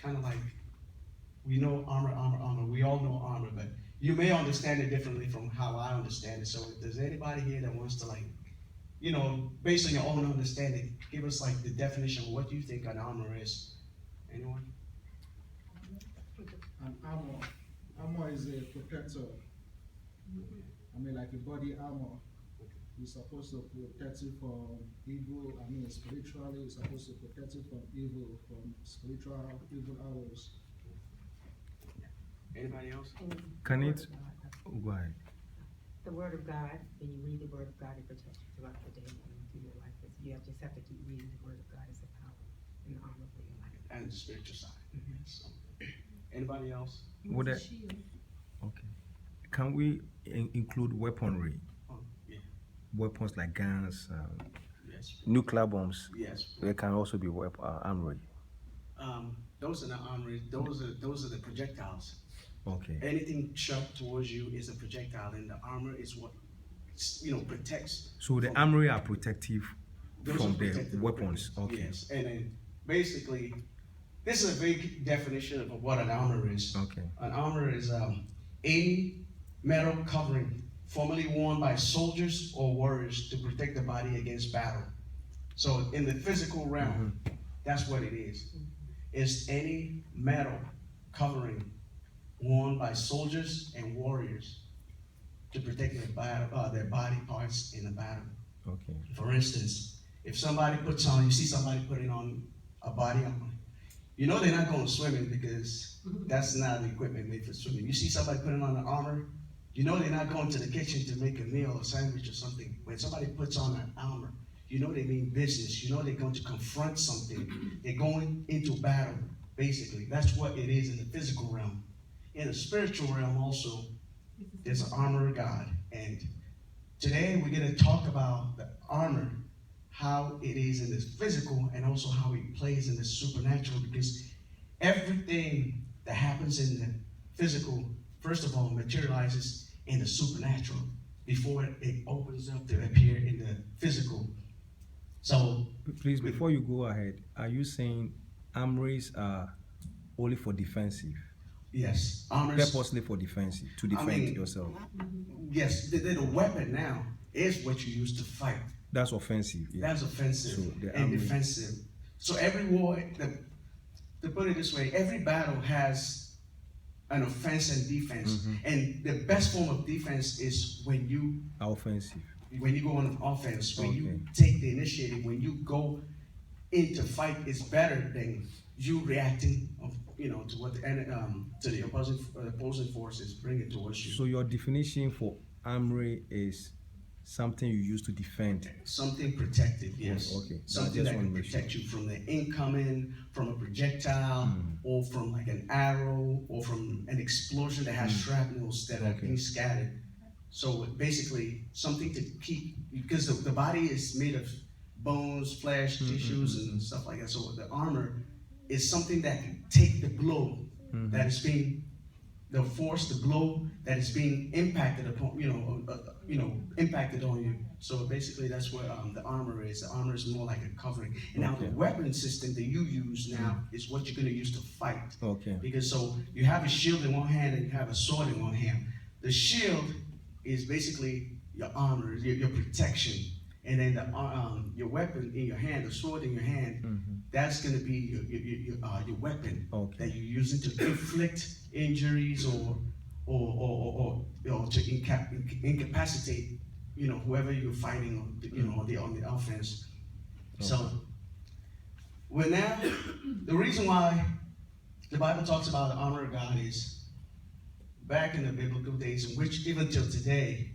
kind of like, we know armor. We all know armor, but you may understand it differently from how I understand it. So if there's anybody here that wants to, like, based on your own understanding, give us like the definition of what you think an armor is. Anyone? An armor. Armor is a protector. I mean, like a body armor. It's supposed to protect you from evil. I mean, spiritually, it's supposed to protect you from evil, from spiritual evil hours. Anybody else? Can it? Go ahead. The word of God, when you read the word of God, it protects you throughout the day and through your life. Just have to keep reading the word of God as the power and the armor for your life. And the spiritual side. So, anybody else? Would it, okay. Can we include weaponry? Oh, yeah. Weapons like guns, Yes. nuclear bombs. Yes. They can also be armory. Those are the armory. Those are the projectiles. Okay. Anything shoved towards you is a projectile, and the armor is what protects. So the from- armory are protective Those from are the protective weapons. Okay. Yes, and then basically, this is a big definition of what an armor is. Okay. An armor is any metal covering formerly worn by soldiers or warriors to protect the body against battle. So in the physical realm, that's what it is. It's any metal covering worn by soldiers and warriors to protect their body parts in a battle. Okay. For instance, if somebody you see somebody putting on a body armor, they're not going swimming because that's not the equipment made for swimming. You see somebody putting on an armor, they're not going to the kitchen to make a meal or sandwich or something. When somebody puts on an armor, they mean business. They're going to confront something. They're going into battle, basically. That's what it is in the physical realm. In the spiritual realm also, there's an armor of God. And today we're going to talk about the armor, how it is in the physical and also how it plays in the supernatural, because everything that happens in the physical, first of all, materializes in the supernatural before it opens up to appear in the physical. So, Please, before you go ahead, are you saying armories are only for defensive? yes, armors. Purposely for defensive, to defend yourself. Yes, the weapon now is what you use to fight. That's offensive. Yeah. That's offensive So the and army- defensive. So every war, to put it this way, every battle has an offense and defense. And the best form of defense is when you Offensive. go on offense, when you Okay. take the initiative, when you go into fight, is better than you reacting, to what to the opposing forces bringing towards you. So your definition for armory is something you use to defend. Something protective, yes. Okay. Something I just that wanna can make protect you from the incoming, from a projectile, or from like an arrow, or from an explosion that has shrapnels that are Okay. being scattered. So basically, something to keep, because the body is made of bones, flesh, tissues, and stuff like that. So the armor is something that can take the blow that is being, the blow that is being impacted upon, impacted on you. So basically, that's what the armor is. The armor is more like a covering. And now the Okay. weapon system that you use now is what you're going to use to fight. Okay. Because so you have a shield in one hand and you have a sword in one hand. The shield is basically your armor, your protection, and then your weapon in your hand, the sword in your hand, that's going to be your weapon Okay. that you're using to inflict injuries or to incapacitate, whoever you're fighting, on the offense. So, well, now the reason why the Bible talks about the armor of God is back in the biblical days, in which even till today,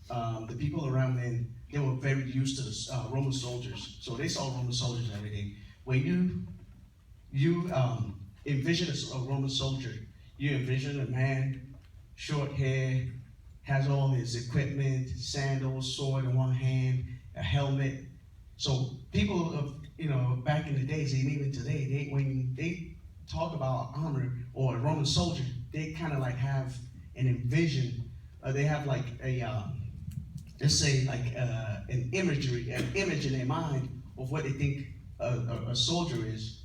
the people around then, they were very used to the Roman soldiers. So they saw Roman soldiers every day. When you envision a Roman soldier, you envision a man, short hair, has all his equipment, sandals, sword in one hand, a helmet. So people of, back in the days, and even today, when they talk about armor or a Roman soldier, they kind of like have an envision. They have like let's say like an image in their mind of what they think a soldier is.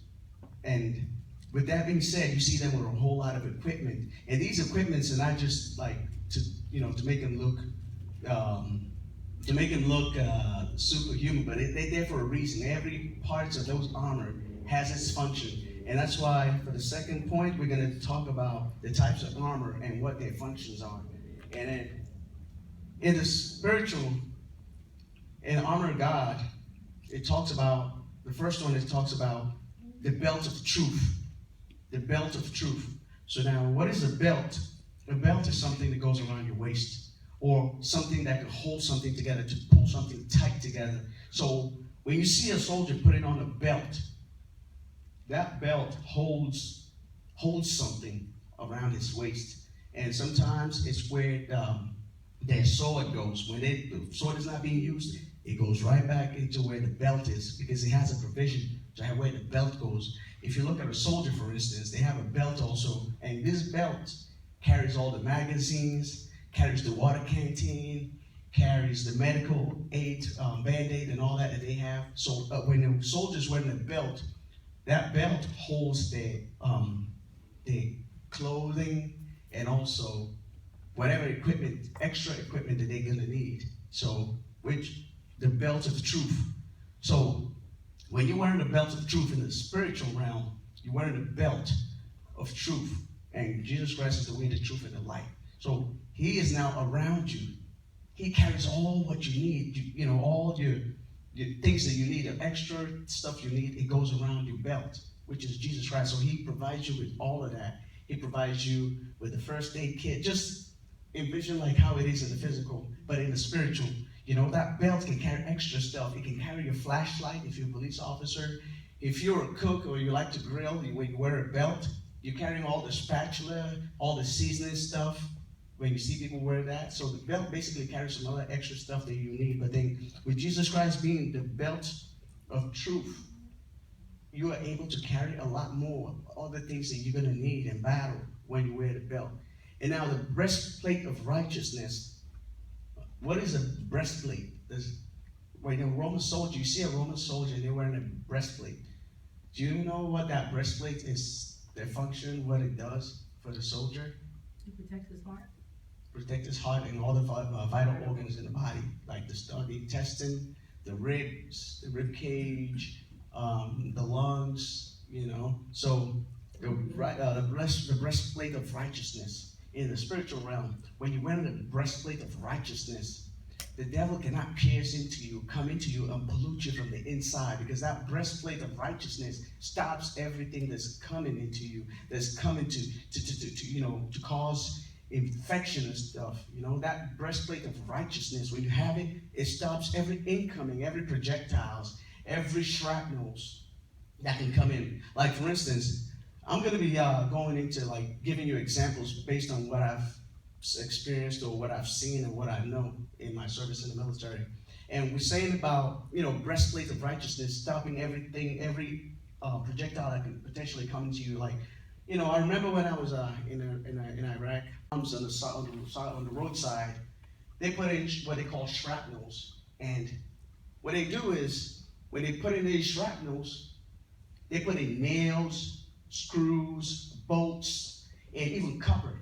And with that being said, you see them with a whole lot of equipment, and these equipments are not just like to make them look superhuman, but they're there for a reason. Every part of those armor has its function, and that's why for the second point we're going to talk about the types of armor and what their functions are. And then in the spiritual, in the armor of God, it talks about the first one. It talks about the belt of truth. The belt of truth. So now, what is a belt? A belt is something that goes around your waist, or something that can hold something together, to pull something tight together. So when you see a soldier putting on a belt, that belt holds something around his waist. And sometimes it's where their sword goes. When the sword is not being used, it goes right back into where the belt is, because it has a provision to have where the belt goes. If you look at a soldier, for instance, they have a belt also, and this belt carries all the magazines, carries the water canteen, carries the medical aid, Band-Aid, and all that they have. So when the soldier's wearing a belt, that belt holds their clothing and also whatever equipment, extra equipment that they're gonna need. So, the belt of truth. So, when you're wearing the belt of truth in the spiritual realm, you're wearing the belt of truth. And Jesus Christ is the way, the truth, and the light. So he is now around you. He carries all what you need, all your things that you need, the extra stuff you need, it goes around your belt, which is Jesus Christ. So he provides you with all of that. He provides you with the first aid kit. Just envision like how it is in the physical, but in the spiritual. That belt can carry extra stuff. It can carry your flashlight if you're a police officer. If you're a cook or you like to grill, when you wear a belt, you're carrying all the spatula, all the seasoning stuff, when you see people wear that. So the belt basically carries some other extra stuff that you need. But then with Jesus Christ being the belt of truth, you are able to carry a lot more, all the things that you're going to need in battle when you wear the belt. And now the breastplate of righteousness. What is a breastplate? When a Roman soldier, you see a Roman soldier and they're wearing a breastplate. Do you know what that breastplate is, their function, what it does for the soldier? It protects his heart. Protect his heart and all the vital organs in the body, like the intestine, the ribs, the rib cage, the lungs, So the breastplate of righteousness. In the spiritual realm, when you're wearing the breastplate of righteousness, the devil cannot pierce into you, come into you, and pollute you from the inside, because that breastplate of righteousness stops everything that's coming into you, that's coming to cause infection and stuff. That breastplate of righteousness, when you have it, it stops every incoming, every projectiles, every shrapnels that can come in. Like, for instance, I'm going to be going into giving you examples based on what I've experienced or what I've seen and what I know in my service in the military. And we're saying about, breastplate of righteousness, stopping everything, every projectile that can potentially come into you. I remember when I was in Iraq, on the roadside, they put in what they call shrapnels. And what they do is, when they put in these shrapnels, they put in nails, screws, bolts, and even copper.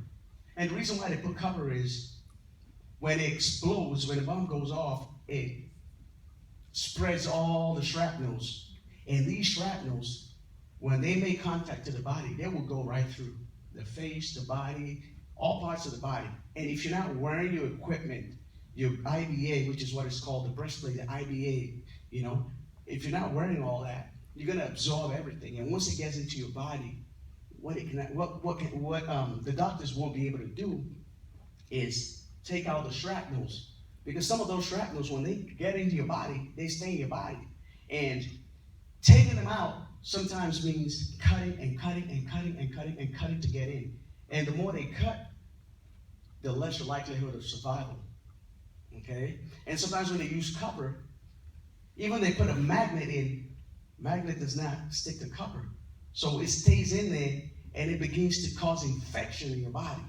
And the reason why they put copper is when it explodes, when the bomb goes off, it spreads all the shrapnels. And these shrapnels, when they make contact to the body, they will go right through the face, the body, all parts of the body. And if you're not wearing your equipment, your IBA, which is what it's called, the breastplate, the IBA, if you're not wearing all that, you're going to absorb everything, and once it gets into your body, what the doctors won't be able to do is take out the shrapnels, because some of those shrapnels, when they get into your body, they stay in your body, and taking them out sometimes means cutting and cutting and cutting and cutting and cutting to get in, and the more they cut, the less the likelihood of survival. Okay, and sometimes when they use copper, even they put a magnet in. Magnet does not stick to copper. So it stays in there and it begins to cause infection in your body.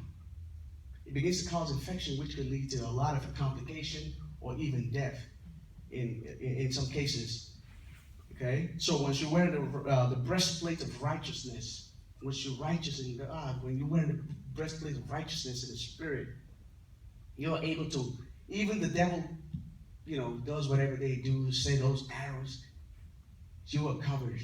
It begins to cause infection, which could lead to a lot of complication or even death in some cases. Okay? So once you wear the breastplate of righteousness, once you're righteous in God, when you wear the breastplate of righteousness in the Spirit, you're able to, even the devil, does whatever they do, say those arrows, you are covered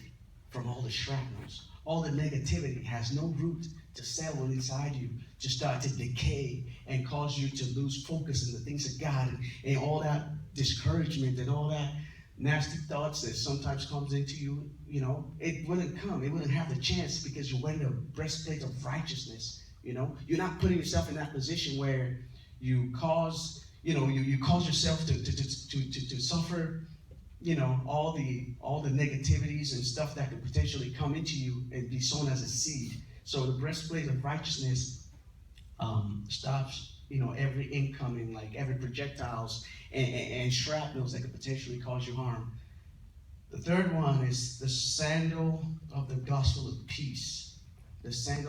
from all the shrapnels. All the negativity has no root to settle inside you, to start to decay and cause you to lose focus in the things of God, and all that discouragement and all that nasty thoughts that sometimes comes into you, it wouldn't come. It wouldn't have the chance because you're wearing the breastplate of righteousness. You're not putting yourself in that position where you cause, you cause yourself to suffer, all the negativities and stuff that could potentially come into you and be sown as a seed. So the breastplate of righteousness stops, every incoming, like every projectiles and shrapnels that could potentially cause you harm. The third one is the sandal of the gospel of peace. The sandal